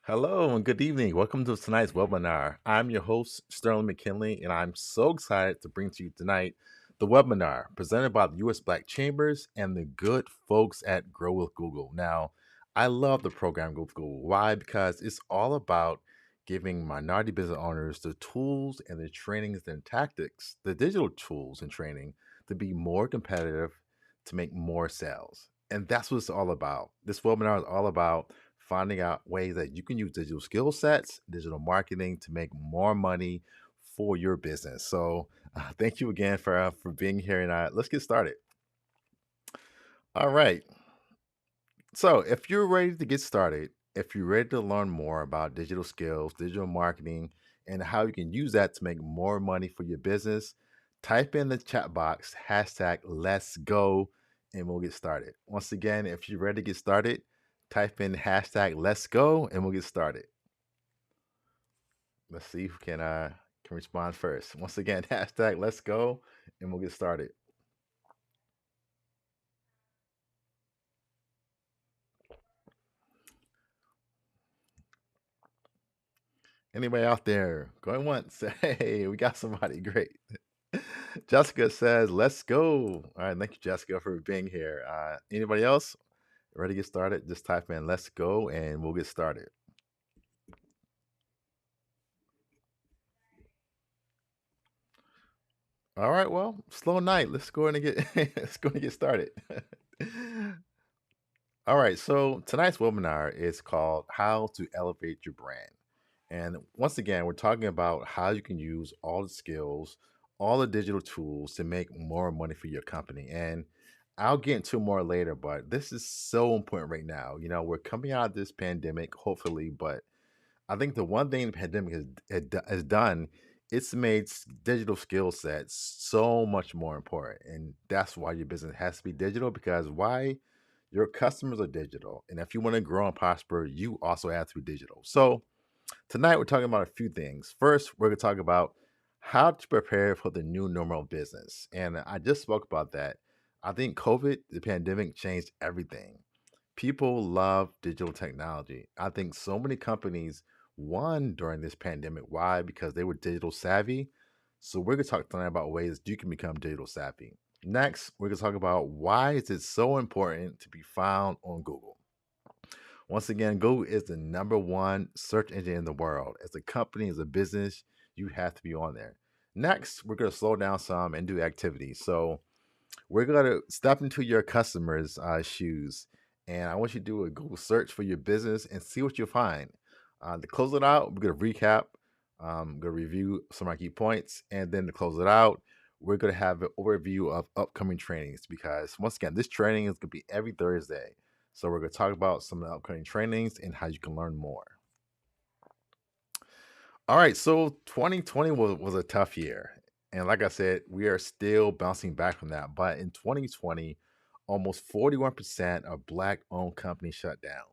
Hello and good evening. Welcome to tonight's webinar. I'm your host, Sterling McKinley, and I'm so excited to bring to you tonight the webinar presented by the U.S. Black Chambers and the good folks at Grow with Google. Now, I love the program Grow with Google. Why? Because it's all about giving minority business owners the tools and the trainings and tactics, the digital tools and training to be more competitive, to make more sales. And that's what it's all about. This webinar is all about finding out ways that you can use digital skill sets, digital marketing to make more money for your business. So, thank you again for being here, and let's get started. All right. So, if you're ready to get started, if you're ready to learn more about digital skills, digital marketing, and how you can use that to make more money for your business, type in the chat box hashtag let's go and we'll get started. Once again, if you're ready to get started, type in hashtag let's go and we'll get started. Let's see who can respond first. Once again, hashtag let's go and we'll get started. Anybody out there going once? Hey, we got somebody great. Jessica says, let's go. All right, thank you, Jessica, for being here. Anybody else ready to get started? Just type in let's go and we'll get started. All right, well, slow night. Let's go and get let's go and get started. All right, so tonight's webinar is called How to Elevate Your Brand. And once again, we're talking about how you can use all the skills, all the digital tools to make more money for your company. And I'll get into more later, but this is so important right now. You know, we're coming out of this pandemic, hopefully, but I think the one thing the pandemic has done, it's made digital skill sets so much more important. And that's why your business has to be digital because why? Your customers are digital. And if you want to grow and prosper, you also have to be digital. So, tonight, we're talking about a few things. First, we're going to talk about how to prepare for the new normal business. And I just spoke about that. I think COVID, the pandemic, changed everything. People love digital technology. I think so many companies won during this pandemic. Why? Because they were digital savvy. So we're going to talk tonight about ways you can become digital savvy. Next, we're going to talk about why is it so important to be found on Google. Once again, Google is the number one search engine in the world. As a company, as a business, you have to be on there. Next, we're going to slow down some and do activities. So we're going to step into your customers' shoes. And I want you to do a Google search for your business and see what you'll find. To close it out, we're going to recap, going to review some of our key points. And then to close it out, we're going to have an overview of upcoming trainings because, once again, this training is going to be every Thursday. So we're going to talk about some of the upcoming trainings and how you can learn more. All right, so 2020 was a tough year. And like I said, we are still bouncing back from that. But in 2020, almost 41% of Black owned companies shut down.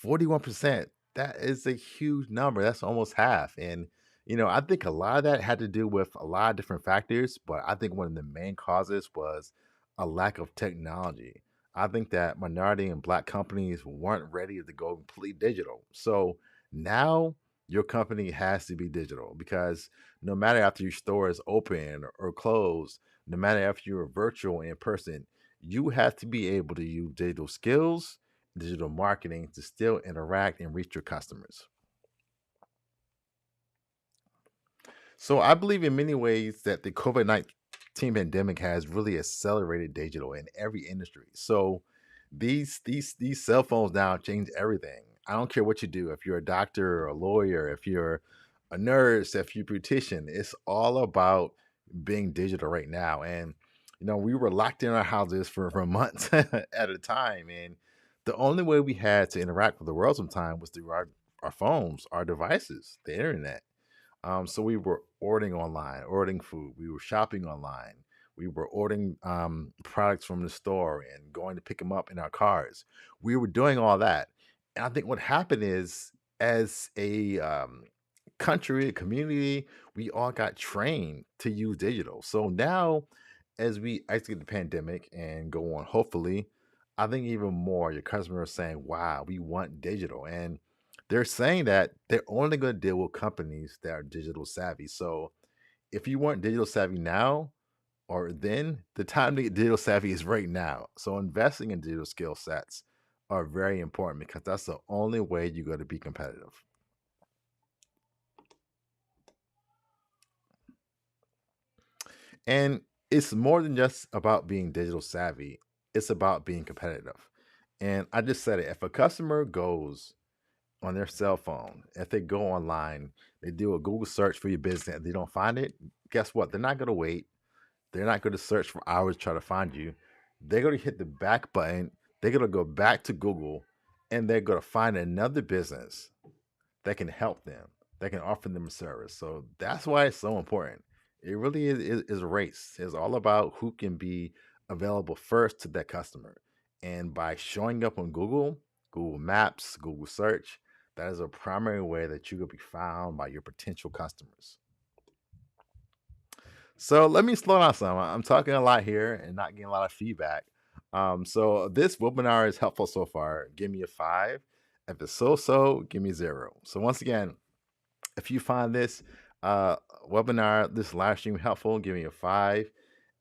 41%. That is a huge number. That's almost half. And, I think a lot of that had to do with a lot of different factors, but I think one of the main causes was a lack of technology. I think that minority and Black companies weren't ready to go completely digital. So now your company has to be digital because no matter after your store is open or closed, no matter if you're virtual or in person, you have to be able to use digital skills, digital marketing to still interact and reach your customers. So I believe in many ways that the COVID-19 pandemic has really accelerated digital in every industry. So these cell phones now change everything. I don't care what you do, if you're a doctor or a lawyer, if you're a nurse, if you're a beautician, it's all about being digital right now. And we were locked in our houses for months at a time. And the only way we had to interact with the world sometime was through our phones, our devices, the internet. So we were ordering online, ordering food. We were shopping online. We were ordering products from the store and going to pick them up in our cars. We were doing all that. And I think what happened is, as a country, a community, we all got trained to use digital. So now, as we exit the pandemic and go on, hopefully, I think even more your customers are saying, wow, we want digital. And they're saying that they're only going to deal with companies that are digital savvy. So if you weren't digital savvy now or then, the time to get digital savvy is right now. So investing in digital skill sets are very important because that's the only way you're going to be competitive. And it's more than just about being digital savvy, it's about being competitive. And I just said it, if a customer goes on their cell phone, if they go online, they do a Google search for your business and they don't find it, guess what? They're not going to wait. They're not going to search for hours to try to find you. They're going to hit the back button. They're going to go back to Google and they're going to find another business that can help them, that can offer them a service. So that's why it's so important. It really is a race. It's all about who can be available first to that customer. And by showing up on Google, Google Maps, Google Search, that is a primary way that you will be found by your potential customers. So let me slow down some. I'm talking a lot here and not getting a lot of feedback. So this webinar is helpful so far. Give me a five. If it's so, give me zero. So once again, if you find this uh, webinar, this live stream helpful, give me a five.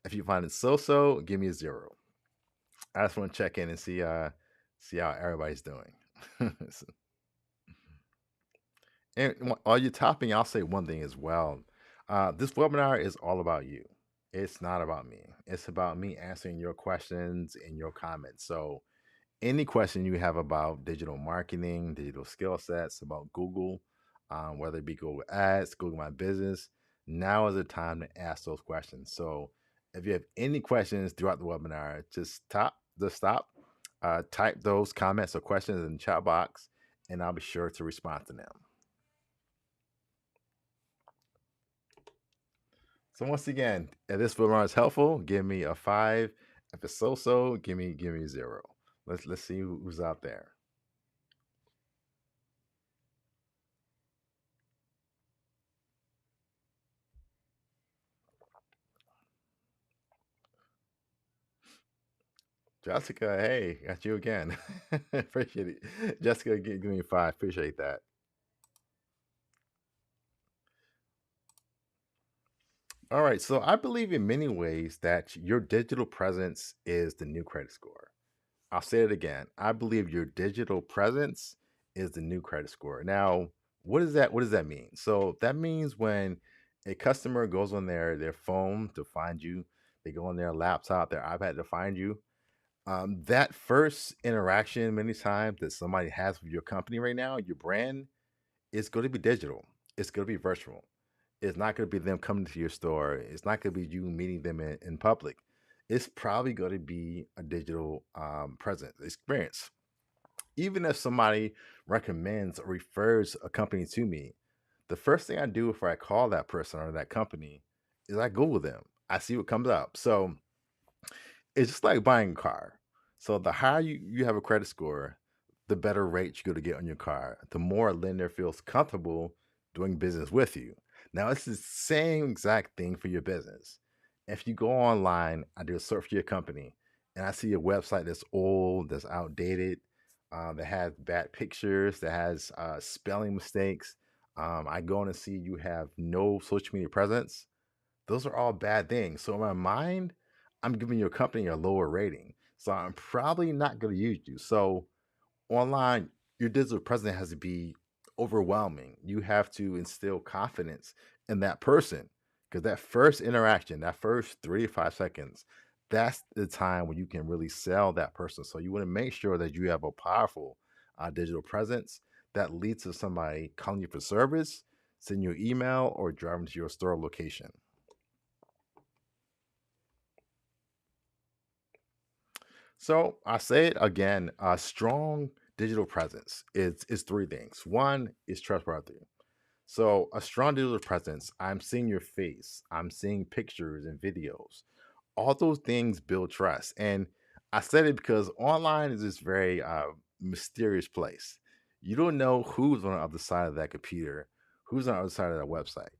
If you find it so, give me a zero. I just want to check in and see how everybody's doing. And while you're topping, I'll say one thing as well. This webinar is all about you. It's not about me. It's about me answering your questions and your comments. So any question you have about digital marketing, digital skill sets, about Google, whether it be Google Ads, Google My Business, now is the time to ask those questions. So if you have any questions throughout the webinar, stop, type those comments or questions in the chat box, and I'll be sure to respond to them. So once again, if this webinar is helpful, give me a five. If it's so, give me zero. Let's see who's out there. Jessica, hey, got you again. Appreciate it. Jessica, give me five. Appreciate that. All right. So I believe in many ways that your digital presence is the new credit score. I'll say it again. I believe your digital presence is the new credit score. Now, what does that mean? So that means when a customer goes on their phone to find you, they go on their laptop, their iPad to find you. That first interaction, many times that somebody has with your company right now, your brand, is going to be digital. It's going to be virtual. It's not going to be them coming to your store. It's not going to be you meeting them in public. It's probably going to be a digital present experience. Even if somebody recommends or refers a company to me, the first thing I do before I call that person or that company is I Google them. I see what comes up. So it's just like buying a car. So the higher you have a credit score, the better rate you're going to get on your car. The more a lender feels comfortable doing business with you. Now it's the same exact thing for your business. If you go online, I do a search for your company, and I see a website that's old, that's outdated, that has bad pictures, that has spelling mistakes. I go in and see you have no social media presence. Those are all bad things. So in my mind, I'm giving your company a lower rating. So I'm probably not going to use you. So online, your digital presence has to be overwhelming. You have to instill confidence in that person because that first interaction, that first 3 to 5 seconds, that's the time when you can really sell that person. So you want to make sure that you have a powerful digital presence that leads to somebody calling you for service, send you an email, or driving to your store location. So I say it again, a strong digital presence is three things. One is trustworthy. So a strong digital presence, I'm seeing your face, I'm seeing pictures and videos. All those things build trust. And I said it because online is this very mysterious place. You don't know who's on the other side of that computer, who's on the other side of that website.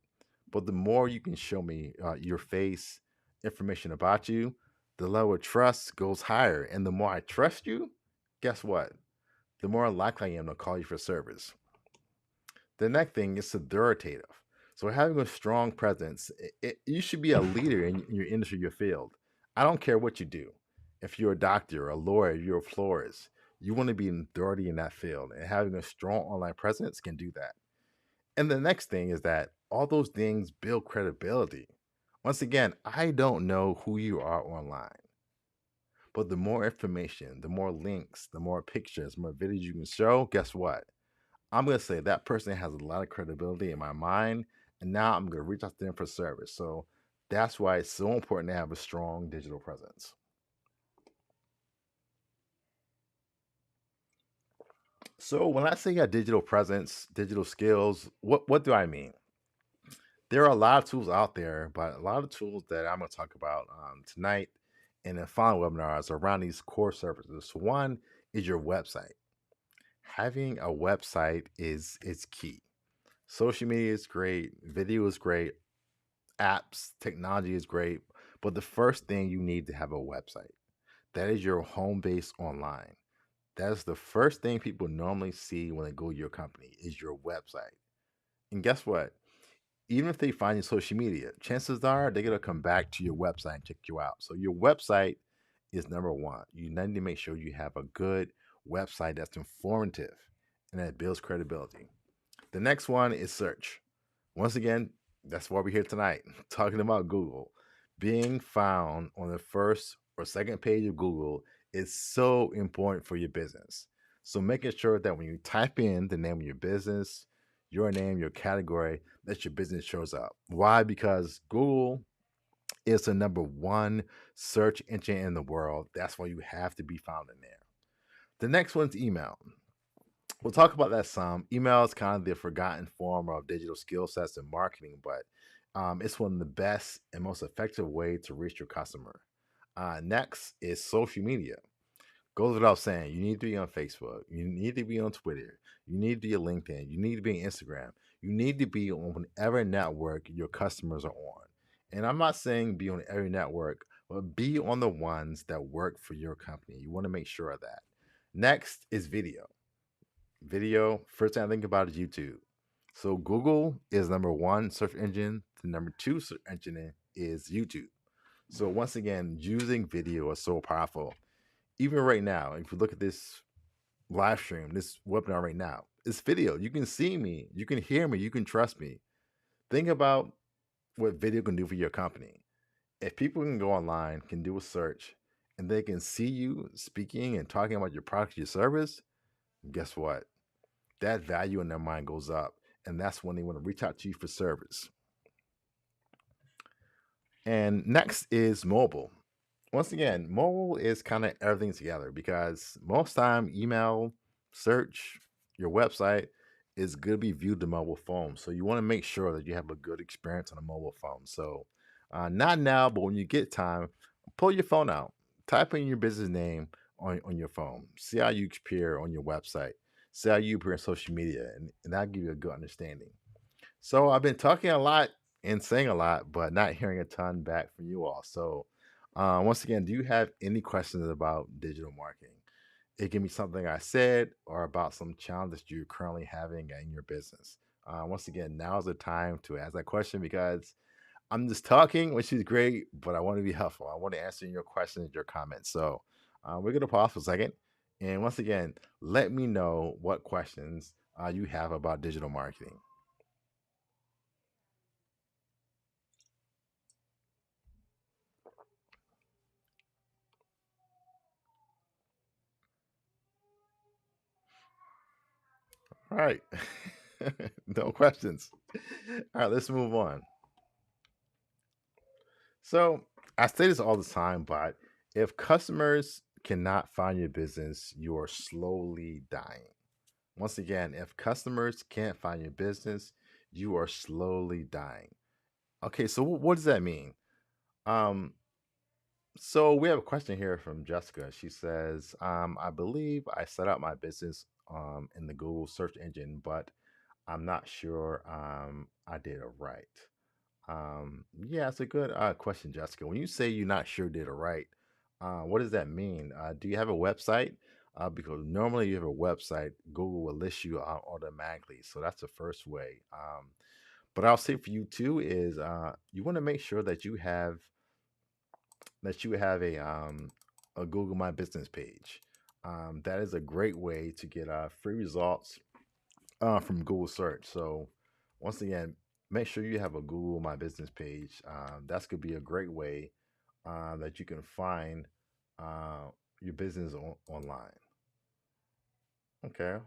But the more you can show me your face, information about you, the level of trust goes higher. And the more I trust you, guess what? The more likely I am to call you for service. The next thing is authoritative. So having a strong presence, you should be a leader in your industry, your field. I don't care what you do. If you're a doctor, a lawyer, you're a florist, you want to be an authority in that field, and having a strong online presence can do that. And the next thing is that all those things build credibility. Once again, I don't know who you are online, but the more information, the more links, the more pictures, the more videos you can show, guess what? I'm going to say that person has a lot of credibility in my mind, and now I'm going to reach out to them for service. So that's why it's so important to have a strong digital presence. So when I say a digital presence, digital skills, what do I mean? There are a lot of tools out there, but a lot of tools that I'm going to talk about tonight in the final webinars are around these core services. So one is your website. Having a website is key. Social media is great, video is great, apps, technology is great, but the first thing you need to have a website. That is your home base online. That is the first thing people normally see when they go to your company is your website. And guess what? Even if they find your social media, chances are they're gonna come back to your website and check you out. So your website is number one. You need to make sure you have a good website that's informative and that builds credibility. The next one is search. Once again, that's why we're here tonight, talking about Google. Being found on the first or second page of Google is so important for your business. So making sure that when you type in the name of your business, your name, your category, that your business shows up. Why? Because Google is the number one search engine in the world. That's why you have to be found in there. The next one's email. We'll talk about that some. Email is kind of the forgotten form of digital skill sets and marketing, but it's one of the best and most effective way to reach your customer. Next is social media. Goes without saying, you need to be on Facebook, you need to be on Twitter, you need to be on LinkedIn, you need to be on Instagram, you need to be on whatever network your customers are on. And I'm not saying be on every network, but be on the ones that work for your company. You want to make sure of that. Next is video. Video, first thing I think about is YouTube. So Google is number one search engine. The number two search engine is YouTube. So once again, using video is so powerful. Even right now, if you look at this live stream, this webinar right now, it's video. You can see me, you can hear me, you can trust me. Think about what video can do for your company. If people can go online, can do a search, and they can see you speaking and talking about your product, your service, guess what? That value in their mind goes up. And that's when they want to reach out to you for service. And next is mobile. Once again, mobile is kind of everything together because most time email, search, your website is going to be viewed to mobile phone. So you want to make sure that you have a good experience on a mobile phone. So not now, but when you get time, pull your phone out, type in your business name on your phone, see how you appear on your website, see how you appear on social media, and that'll give you a good understanding. So I've been talking a lot and saying a lot, but not hearing a ton back from you all. So once again, do you have any questions about digital marketing? It can be something I said or about some challenges you're currently having in your business. Once again, now is the time to ask that question because I'm just talking, which is great, but I want to be helpful. I want to answer your questions, your comments. So we're going to pause for a second. And once again, let me know what questions you have about digital marketing. All right. No questions. All right, let's move on. So I say this all the time, but if customers cannot find your business, you are slowly dying. Once again, if customers can't find your business, you are slowly dying. Okay, so what does that mean? Um, so we have a question here from Jessica. She says, I believe I set up my business in the Google search engine, but I'm not sure I did it right. Yeah, it's a good question, Jessica. When you say you're not sure did it right, what does that mean? Do you have a website? because normally you have a website, Google will list you out automatically. So that's the first way. But I'll say for you too is you want to make sure that you have a Google My Business page. That is a great way to get free results from Google search. So once again, make sure you have a Google My Business page. That's could be a great way that you can find uh, your business online. Okay,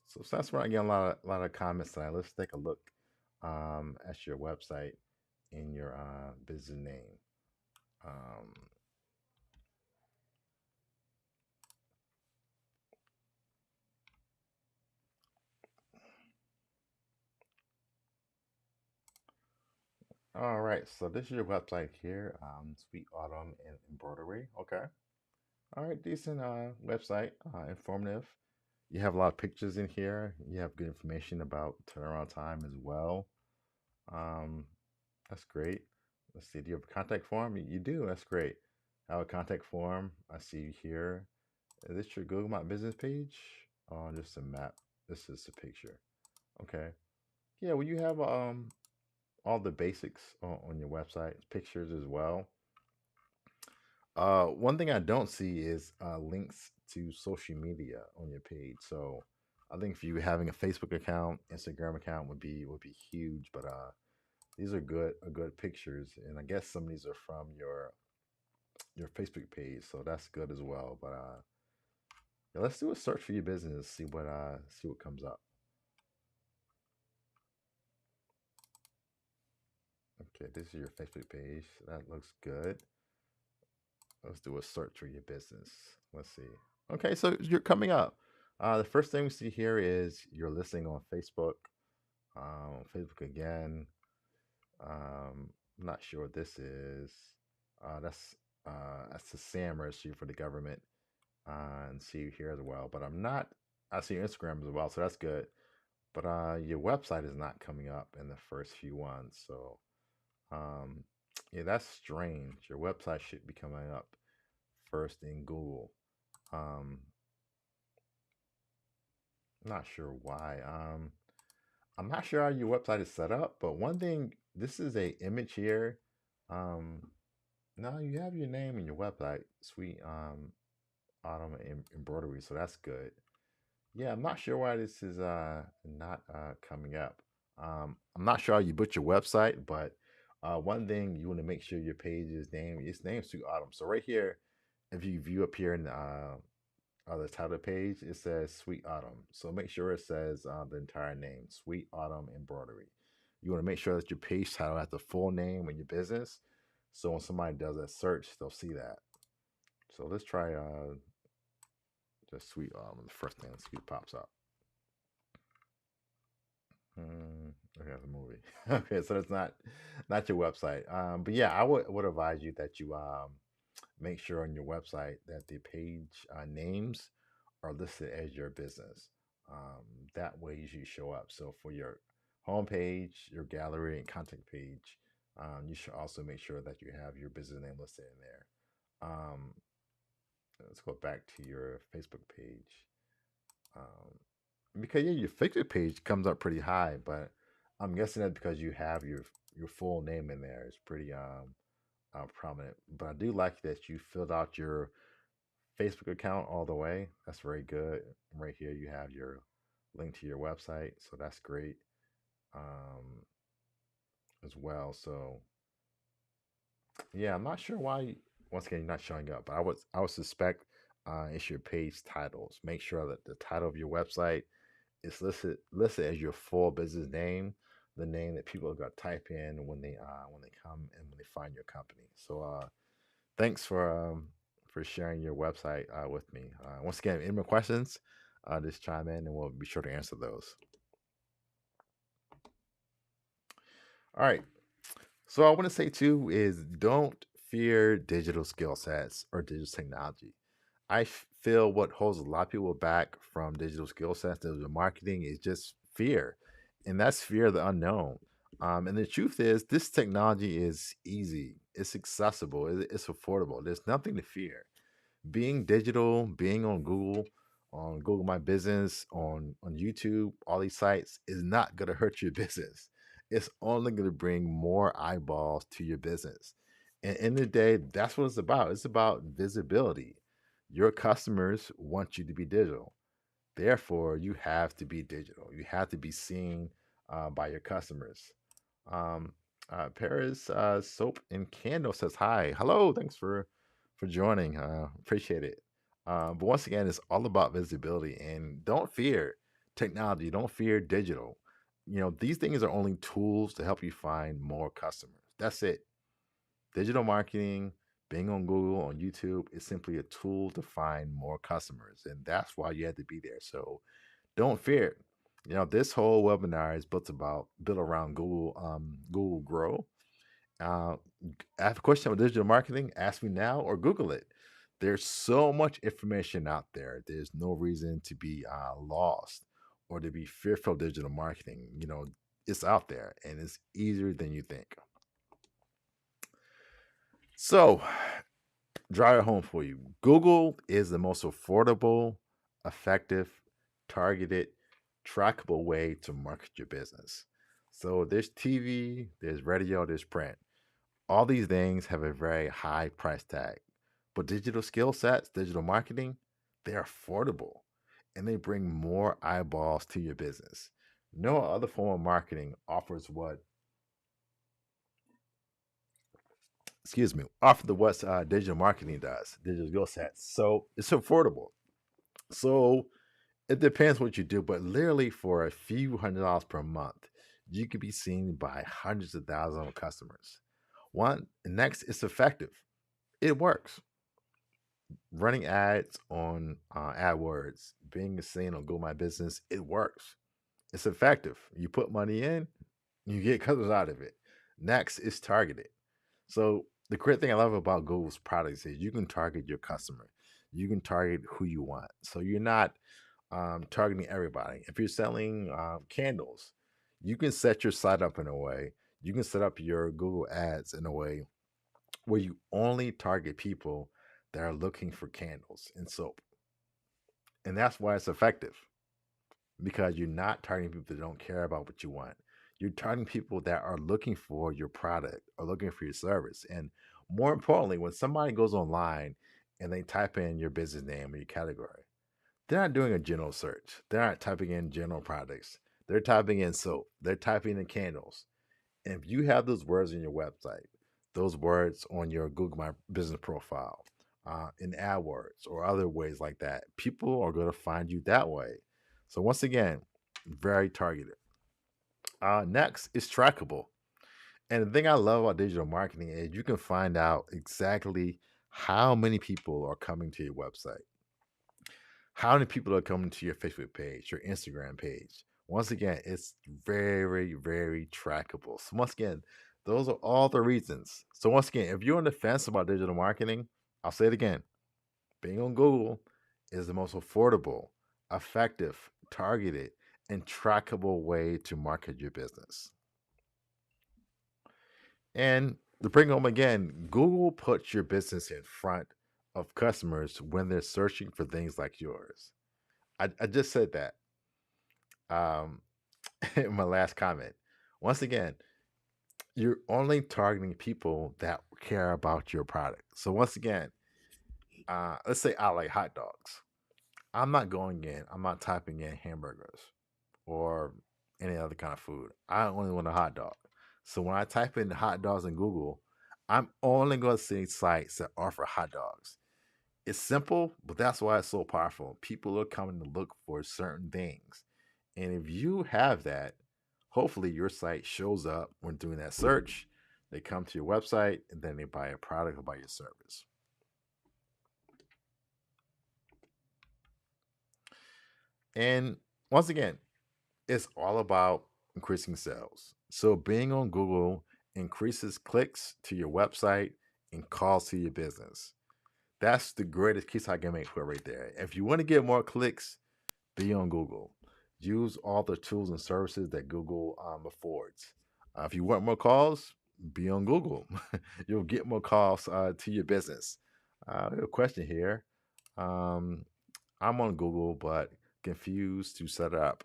so that's where I get a lot of comments tonight. Let's take a look at your website in your business name. Um, all right, so this is your website here, Sweet Autumn and Embroidery. Okay, all right, decent website, informative. You have a lot of pictures in here. You have good information about turnaround time as well. Um, that's great. Let's see. Do you have a contact form? You do. That's great. I have a contact form. I see here. Is this your Google My Business page? Oh, just a map. This is a picture. Okay. Yeah. Well, you have all the basics on your website, pictures as well. One thing I don't see is links to social media on your page. So I think if you having a Facebook account, Instagram account would be huge. But these are good pictures, and I guess some of these are from your Facebook page, so that's good as well. But yeah, let's do a search for your business, see what comes up. Okay, this is your Facebook page. That looks good. Let's do a search for your business. Let's see. Okay, so you're coming up. The first thing we see here is your listing on Facebook. Facebook again. I'm not sure what this is. That's the SAM registry for the government. And see you here as well. But I'm not. I see your Instagram as well, so that's good. But your website is not coming up in the first few ones. So um, yeah, that's strange. Your website should be coming up first in Google. Um, not sure why. I'm not sure how your website is set up, but one thing, this is a image here. Um, now you have your name in your website, Sweet Autumn Embroidery, so that's good. Yeah, I'm not sure why this is not coming up. I'm not sure how you put your website, but one thing you want to make sure your page is named. It's named Sweet Autumn. So right here, if you view up here in the title page, it says Sweet Autumn. So make sure it says the entire name, Sweet Autumn Embroidery. You want to make sure that your page title has the full name of your business. So when somebody does a search, they'll see that. So let's try just Sweet Autumn. The first thing that Sweet pops up. Okay, that's a movie. Okay, so it's not your website. But yeah, I would advise you that you make sure on your website that the page names are listed as your business. Um, that way you should show up. So for your homepage, your gallery, and contact page, you should also make sure that you have your business name listed in there. Let's go back to your Facebook page. Um, because yeah, your Facebook page comes up pretty high, but I'm guessing that because you have your full name in there, it's pretty prominent. But I do like that you filled out your Facebook account all the way. That's very good. Right here, you have your link to your website, so that's great um, as well. So yeah, I'm not sure why. Once again, you're not showing up, but I would suspect it's your page titles. Make sure that the title of your website is listed as your full business name, the name that people are gonna type in when they come and when they find your company. So thanks for sharing your website with me. Once again, any more questions, just chime in and we'll be sure to answer those. All right. So I want to say too is don't fear digital skill sets or digital technology. Feel what holds a lot of people back from digital skill sets, digital marketing is just fear, and that's fear of the unknown. And the truth is, this technology is easy, it's accessible, it's affordable. There's nothing to fear. Being digital, being on Google, on Google My Business, on YouTube, all these sites is not going to hurt your business. It's only going to bring more eyeballs to your business. And in the day, that's what it's about. It's about visibility. Your customers want you to be digital. Therefore, you have to be digital. You have to be seen by your customers. Um, Paris Soap and Candle says hi. Hello, thanks for joining. Appreciate it. But once again, it's all about visibility, and don't fear technology. Don't fear digital. These things are only tools to help you find more customers. That's it. Digital marketing, being on Google, on YouTube, is simply a tool to find more customers, and that's why you have to be there. So don't fear it. This whole webinar is built around Google Grow. Uh, Ask a question about digital marketing, ask me now or Google it. There's so much information out there. There's no reason to be lost or to be fearful of digital marketing. It's out there and it's easier than you think. So, drive it home for you. Google is the most affordable, effective, targeted, trackable way to market your business. So there's TV, there's radio, there's print. All these things have a very high price tag. But digital skill sets, digital marketing, they're affordable and they bring more eyeballs to your business. No other form of marketing offers what digital marketing does, digital skill sets. So it's affordable. So it depends what you do, but literally for a few $100s per month, you could be seen by hundreds of thousands of customers. Next, it's effective. It works. Running ads on AdWords, being seen on Google My Business, it works. It's effective. You put money in, you get customers out of it. Next is targeted. So the great thing I love about Google's products is you can target your customer. You can target who you want. So you're not targeting everybody. If you're selling candles, you can set your site up in a way. You can set up your Google ads in a way where you only target people that are looking for candles and soap. And that's why it's effective because you're not targeting people that don't care about what you want. You're targeting people that are looking for your product or looking for your service. And more importantly, when somebody goes online and they type in your business name or your category, they're not doing a general search. They're not typing in general products. They're typing in soap. They're typing in candles. And if you have those words in your website, those words on your Google My Business profile, in AdWords or other ways like that, people are going to find you that way. So once again, very targeted. Next is trackable. And the thing I love about digital marketing is you can find out exactly how many people are coming to your website, how many people are coming to your Facebook page, your Instagram page. Once again, it's very, very trackable. So once again, those are all the reasons. So once again, if you're on the fence about digital marketing, I'll say it again. Being on Google is the most affordable, effective, targeted, and trackable way to market your business. And to bring home again, Google puts your business in front of customers when they're searching for things like yours. I just said that um, in my last comment. Once again, you're only targeting people that care about your product. So once again, let's say I like hot dogs. I'm not typing in hamburgers or any other kind of food. I only want a hot dog. So when I type in hot dogs in Google, I'm only going to see sites that offer hot dogs. It's simple, but that's why it's so powerful. People are coming to look for certain things. And if you have that, hopefully your site shows up when doing that search. They come to your website and then they buy a product or buy your service. And once again, it's all about increasing sales. So being on Google increases clicks to your website and calls to your business. That's the greatest case I can make for it right there. If you want to get more clicks, be on Google. Use all the tools and services that Google affords. If you want more calls, be on Google. You'll get more calls to your business. A question here. Um, I'm on Google, but confused to set up.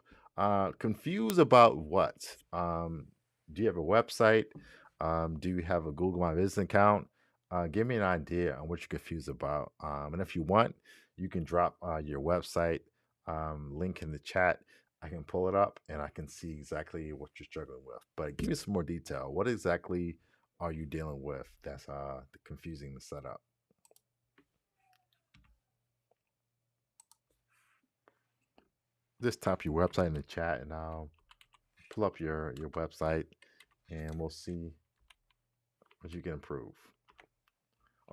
Confused about what? Do you have a website? Do you have a Google My Business account? Give me an idea on what you're confused about. And if you want, you can drop your website link in the chat. I can pull it up and I can see exactly what you're struggling with. But give me some more detail. What exactly are you dealing with that's confusing to set up? Just type your website in the chat and I'll pull up your website and we'll see what you can improve.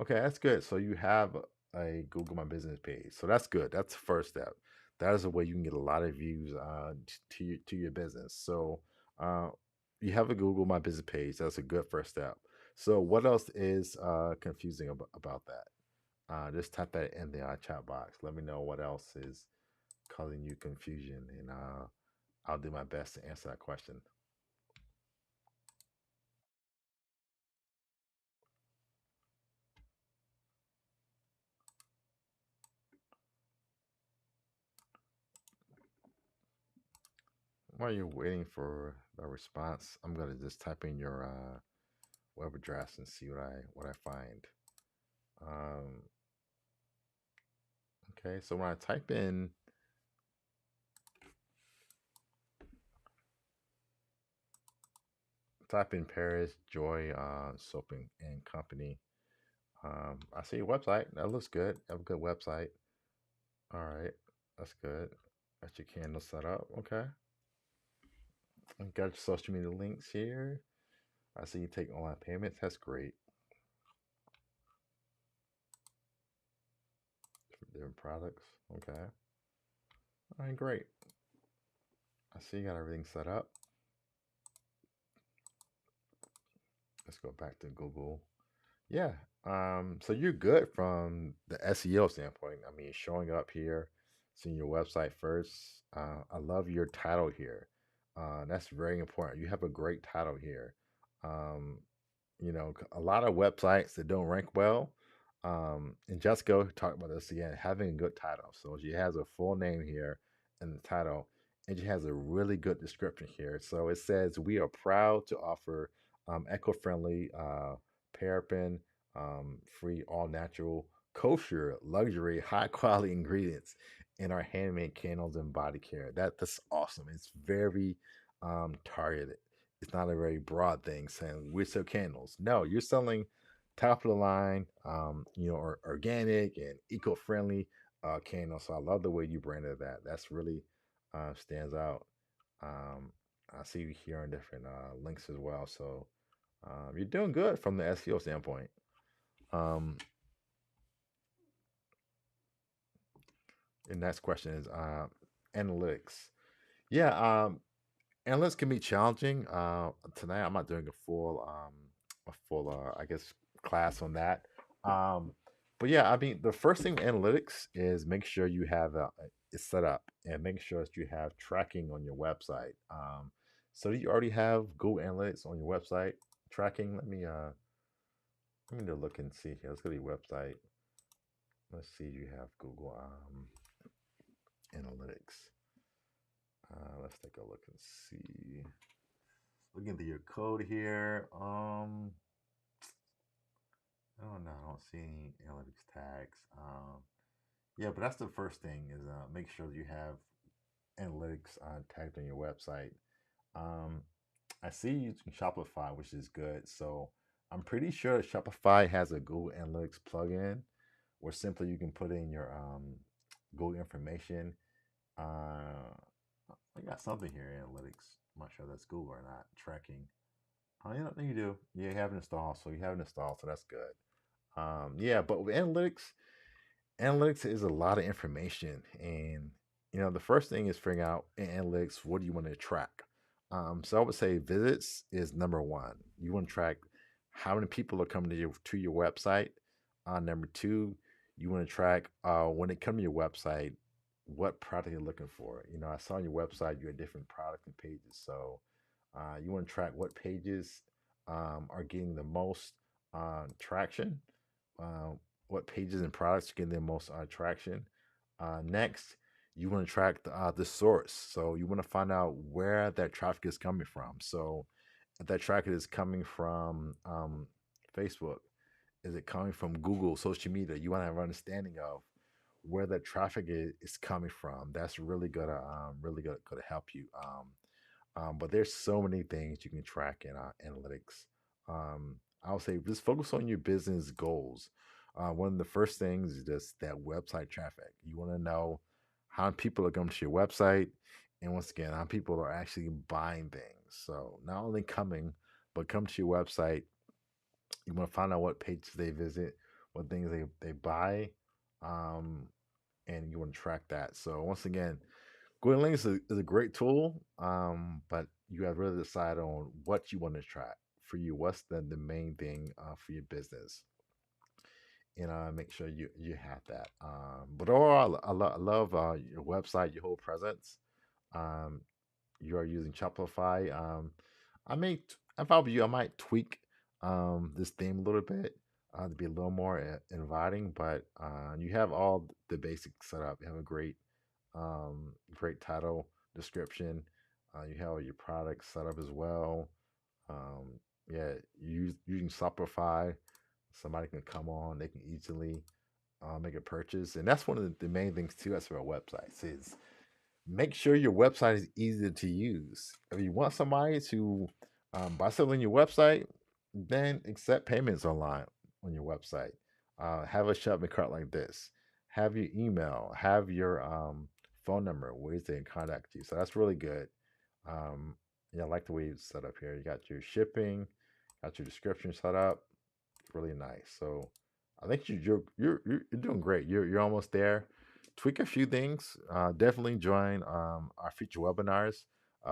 Okay, that's good. So you have a Google My Business page. So that's good. That's the first step. That is a way you can get a lot of views to your business. So uh, you have a Google My Business page. That's a good first step. So what else is confusing about that? Just type that in the chat box. Let me know what else is causing you confusion, and I'll do my best to answer that question. While you're waiting for a response, I'm gonna just type in your web address and see what I find. Um, okay, so when I type in Paris Joy Soap and Company, I see your website. That looks good. You have a good website. All right, that's good. Got your candle set up. Okay, and got your social media links here. I see you take online payments. That's great. Different products. Okay. All right, great. I see you got everything set up. Let's go back to Google. Yeah. So you're good from the SEO standpoint. I mean, showing up here, seeing your website first. I love your title here. That's very important. You have a great title here. Um, a lot of websites that don't rank well. And Jessica talked about this again, having a good title. So she has a full name here in the title, and she has a really good description here. So it says, "We are proud to offer eco-friendly, paraben, free, all natural, kosher, luxury, high quality ingredients in our handmade candles and body care." That's awesome. It's very targeted. It's not a very broad thing saying we sell candles. No, you're selling top of the line, or organic and eco-friendly candles. So I love the way you branded that. That's really stands out. Um, I see you here on different links as well. So you're doing good from the SEO standpoint. Um, the next question is analytics. Yeah, analytics can be challenging. Tonight I'm not doing a full, I guess, class on that. Um, but yeah, I mean, the first thing with analytics is make sure you have it set up and make sure that you have tracking on your website. So do you already have Google Analytics on your website tracking? Let me look and see here. Let's go to your website. Let's see. You have Google Analytics. Let's take a look and see. Looking at your code here. Oh no, I don't see any analytics tags. Yeah, but that's the first thing is make sure that you have analytics tagged on your website. Um, I see you using Shopify, which is good. So I'm pretty sure Shopify has a Google Analytics plugin where simply you can put in your Google information. I got something here, analytics. I'm not sure that's Google or not. Tracking. Oh, yeah, you do. Yeah, you have it installed. So you have it installed. So that's good. Yeah, but with analytics is a lot of information, and the first thing is figuring out in analytics what do you want to track. So I would say visits is number one. You want to track how many people are coming to your website. Number two, you want to track when they come to your website, what product you're looking for. I saw on your website you had different products and pages, so you want to track what pages are getting the most traction, uh, what pages and products are getting the most traction. Next, you want to track the source. So you want to find out where that traffic is coming from. So if that traffic is coming from Facebook, is it coming from Google, social media? You want to have an understanding of where that traffic is coming from. That's really good to help you. But there's so many things you can track in analytics. I would say just focus on your business goals. One of the first things is just that website traffic. You want to know how many people are coming to your website, and once again, how people are actually buying things. So not only coming, but come to your website. You want to find out what pages they visit, what things they buy, um, and you want to track that. So once again, Google Links is a great tool, but you have to really decide on what you want to track for you. What's the main thing for your business? And make sure you have that. But overall, I love your website, your whole presence. Um, you are using Shopify. If I were you, I might tweak this theme a little bit to be a little more inviting. But you have all the basics set up. You have a great title description. You have all your products set up as well. Um, yeah, using Shopify, somebody can come on, they can easily make a purchase, and that's one of the main things too. As for our websites is make sure your website is easy to use. If you want somebody to buy something on your website, then accept payments online on your website. Have a shopping cart like this. Have your email. Have your phone number, ways they can contact you. So that's really good. Um, yeah, I like the way it's set up here. You got your shipping, got your description set up. Really nice. So I think you're doing great. You're almost there. Tweak a few things. Definitely join our future webinars.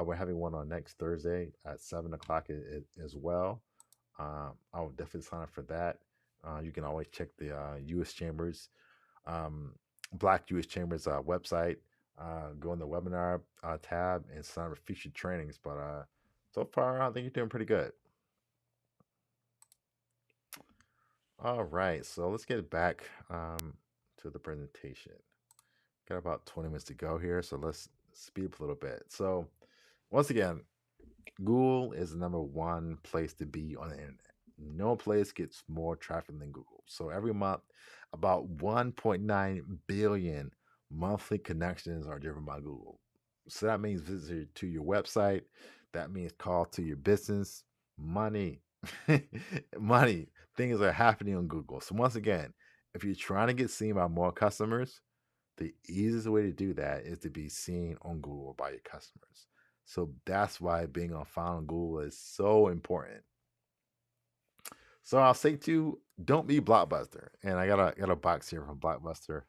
We're having one on next Thursday at 7 o'clock as well. I will definitely sign up for that. You can always check the U.S. Chambers, um, Black U.S. Chambers website. Go in the webinar tab and sign up for featured trainings. But so far, I think you're doing pretty good. All right, so let's get back to the presentation. Got about 20 minutes to go here, so let's speed up a little bit. So, once again, Google is the number one place to be on the internet. No place gets more traffic than Google. So, every month, about 1.9 billion monthly connections are driven by Google. So, that means visitors to your website, that means call to your business, money, money. Things are happening on Google. So, once again, if you're trying to get seen by more customers, the easiest way to do that is to be seen on Google by your customers. So that's why being on found on Google is so important. So I'll say too, don't be Blockbuster. And I got a box here from Blockbuster.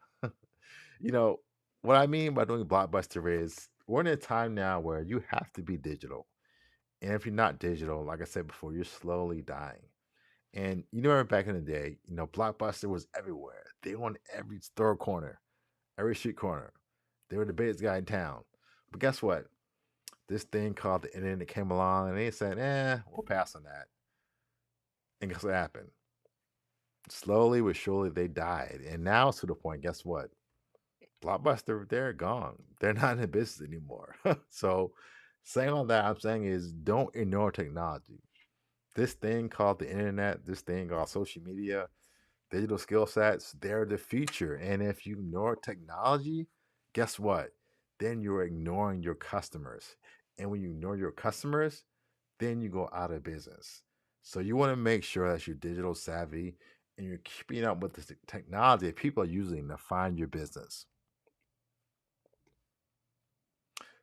you know, what I mean by doing Blockbuster is we're in a time now where you have to be digital. And if you're not digital, like I said before, you're slowly dying. And you know, back in the day, Blockbuster was everywhere. They were on every store corner, every street corner. They were the biggest guy in town. But guess what? This thing called the internet came along and they said, we'll pass on that. And guess what happened? Slowly but surely they died. And now it's to the point, guess what? Blockbuster, they're gone. They're not in business anymore. So saying all that I'm saying is don't ignore technology. This thing called the internet, this thing called social media, digital skill sets, they're the future. And if you ignore technology, guess what? Then you're ignoring your customers. And when you ignore your customers, then you go out of business. So you want to make sure that you're digital savvy and you're keeping up with the technology that people are using to find your business.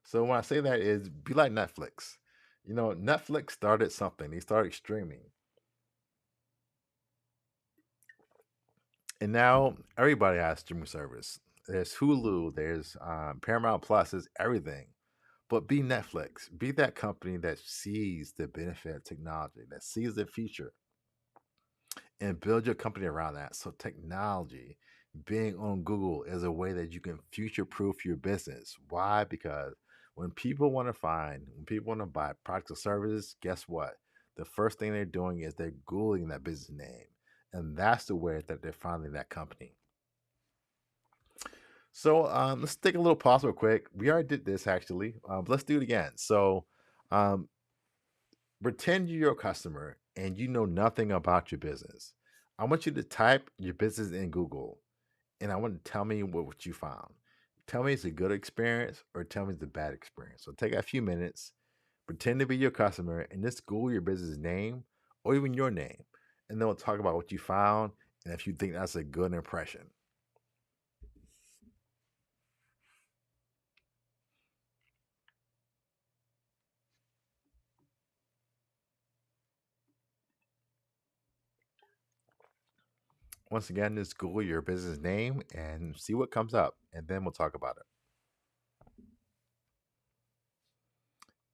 So when I say that is be like Netflix. Netflix started something. They started streaming. And now everybody has streaming service. There's Hulu, there's Paramount Plus, there's everything. But be Netflix. Be that company that sees the benefit of technology, that sees the future, and build your company around that. So technology, being on Google is a way that you can future-proof your business. Why? Because when people want to buy products or services, guess what? The first thing they're doing is they're Googling that business name. And that's the way that they're finding that company. So let's take a little pause real quick. We already did this actually. But let's do it again. So um, pretend you're a customer and you know nothing about your business. I want you to type your business in Google and I want to tell me what you found. Tell me it's a good experience or tell me it's a bad experience. So take a few minutes, pretend to be your customer, and just Google your business name or even your name. And then we'll talk about what you found and if you think that's a good impression. Once again, just Google your business name and see what comes up, and then we'll talk about it.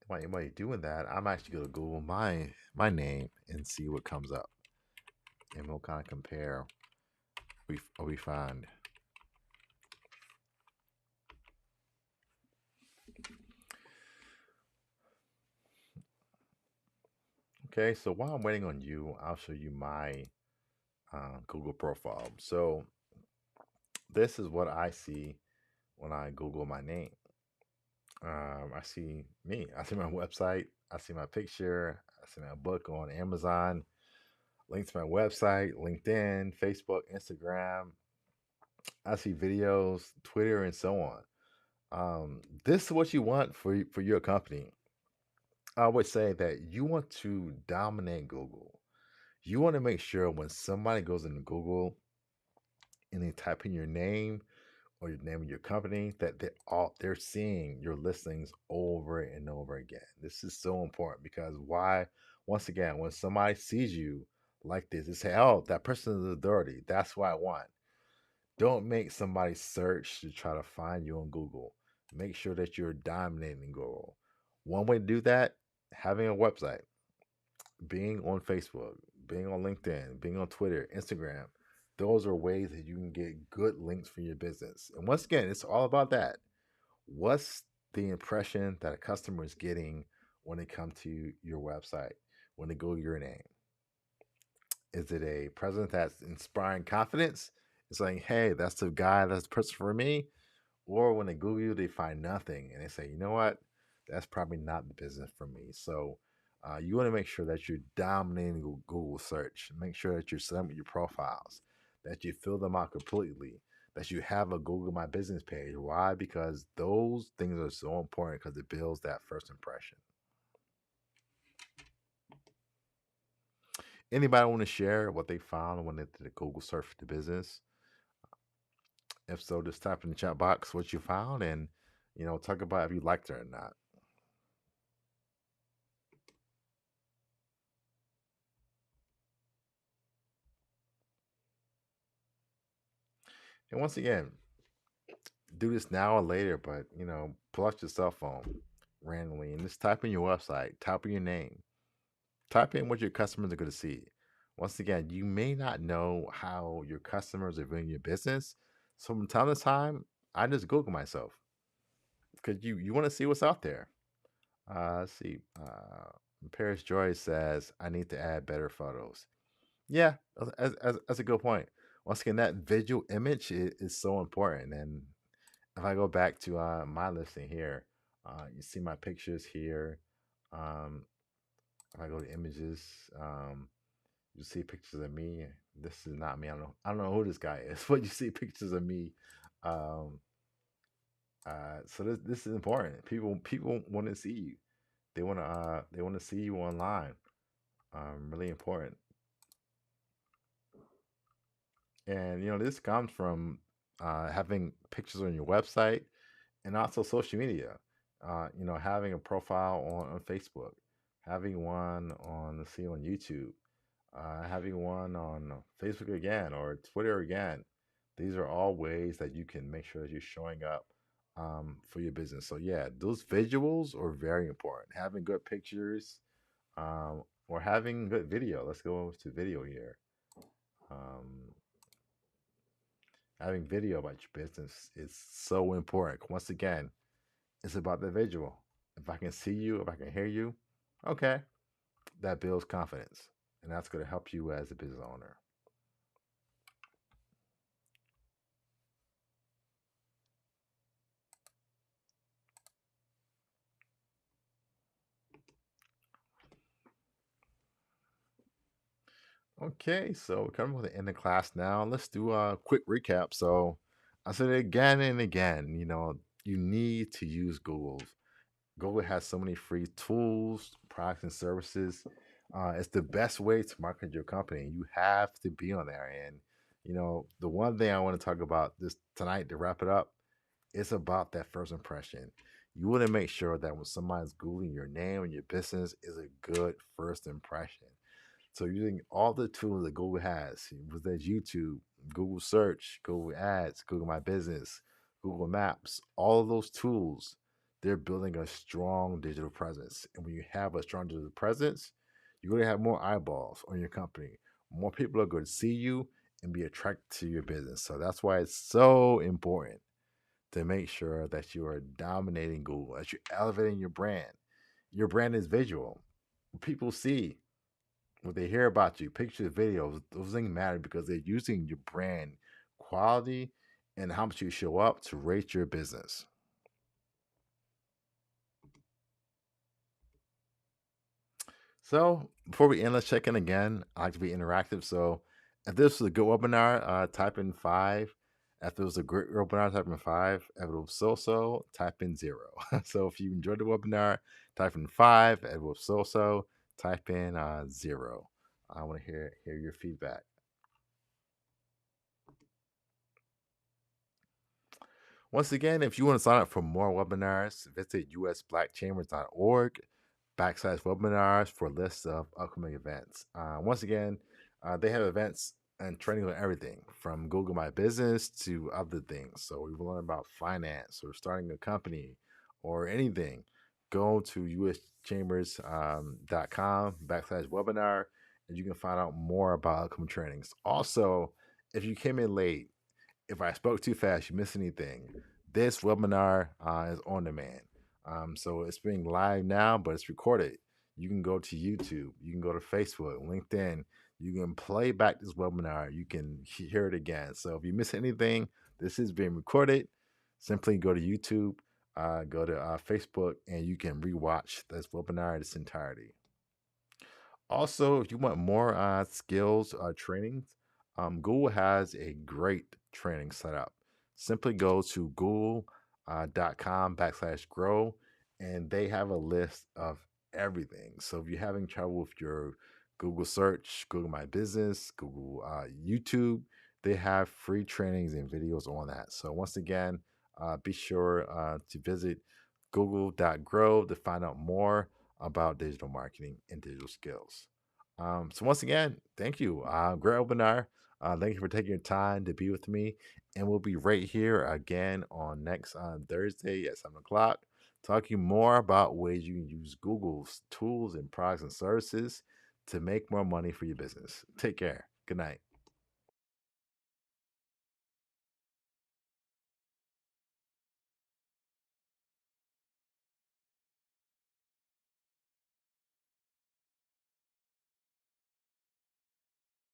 While you're doing that, I'm actually going to Google my name and see what comes up, and we'll kind of compare what we find. Okay, so while I'm waiting on you, I'll show you my Google profile. So this is what I see when I Google my name. I see me. I see my website. I see my picture. I see my book on Amazon. Link to my website, LinkedIn, Facebook, Instagram. I see videos, Twitter, and so on. This is what you want for your company. I would say that you want to dominate Google. You want to make sure when somebody goes into Google and they type in your name or your name of your company that they're seeing your listings over and over again. This is so important because why? Once again, when somebody sees you like this, they say, "Oh, that person is authority. That's what I want." Don't make somebody search to try to find you on Google. Make sure that you're dominating Google. One way to do that, having a website, being on Facebook, being on LinkedIn, being on Twitter, Instagram. Those are ways that you can get good links for your business. And once again, it's all about that. What's the impression that a customer is getting when they come to your website, when they Google your name? Is it a presence that's inspiring confidence? It's like, hey, that's the guy, that's the person for me. Or when they Google you, they find nothing and they say, you know what? That's probably not the business for me. So you want to make sure that you're dominating Google search. Make sure that you're setting up your profiles, that you fill them out completely, that you have a Google My Business page. Why? Because those things are so important because it builds that first impression. Anybody want to share what they found when they did a Google search for the business? If so, just type in the chat box what you found and talk about if you liked it or not. And once again, do this now or later, but pull out your cell phone randomly and just type in your website, type in your name, type in what your customers are going to see. Once again, you may not know how your customers are viewing your business. So from time to time, I just Google myself because you want to see what's out there. Let's see. Paris Joy says, I need to add better photos. Yeah, that's a good point. Once again, that visual image is so important. And if I go back to my listing here, you see my pictures here. Um, if I go to images, you see pictures of me. This is not me. I don't know who this guy is, but you see pictures of me. Um, so this is important. People want to see you. They want to see you online. Really important. And this comes from having pictures on your website and also social media. Having a profile on Facebook, having one on let's see on YouTube, having one on Facebook again or Twitter again. These are all ways that you can make sure that you're showing up for your business. So yeah, those visuals are very important. Having good pictures or having good video. Let's go to video here. Um, Having video about your business is so important. Once again, it's about the visual. If I can see you, if I can hear you, okay, that builds confidence. And that's going to help you as a business owner. Okay, so we're coming to the end of class now. Let's do a quick recap. So I said it again and again, you need to use Google. Google has so many free tools, products, and services. It's the best way to market your company. You have to be on there. And, the one thing I want to talk about this tonight to wrap it up, it's about that first impression. You want to make sure that when somebody's Googling your name and your business is a good first impression. So using all the tools that Google has, whether that's YouTube, Google Search, Google Ads, Google My Business, Google Maps, all of those tools, they're building a strong digital presence. And when you have a strong digital presence, you're going to have more eyeballs on your company. More people are going to see you and be attracted to your business. So that's why it's so important to make sure that you are dominating Google, that you're elevating your brand. Your brand is visual. People see what they hear about you, pictures, videos, those things matter because they're using your brand quality and how much you show up to rate your business. So before we end, let's check in again. I like to be interactive. So if this was a good webinar, type in five. If it was a great webinar, type in five. If it was so, type in zero. So if you enjoyed the webinar, type in five. If it was so, type in zero. I want to hear your feedback. Once again, if you want to sign up for more webinars, visit usblackchambers.org/webinars for lists of upcoming events. Once again, they have events and training on everything from Google My Business to other things. So we will learn about finance or starting a company or anything. Go to uschambers.com/webinar and you can find out more about upcoming trainings. Also, if you came in late, if I spoke too fast, you missed anything, this webinar is on demand. So it's being live now, but it's recorded. You can go to YouTube, you can go to Facebook, LinkedIn. You can play back this webinar. You can hear it again. So if you miss anything, this is being recorded. Simply go to YouTube, go to Facebook, and you can rewatch this webinar in its entirety. Also, if you want more skills trainings, Google has a great training set up. Simply go to google.com/grow and they have a list of everything. So if you're having trouble with your Google search, Google My Business, Google YouTube, they have free trainings and videos on that. So once again, be sure to visit google.grow to find out more about digital marketing and digital skills. So once again, thank you. Great webinar. Thank you for taking your time to be with me. And we'll be right here again on next Thursday at 7 o'clock, talking more about ways you can use Google's tools and products and services to make more money for your business. Take care. Good night.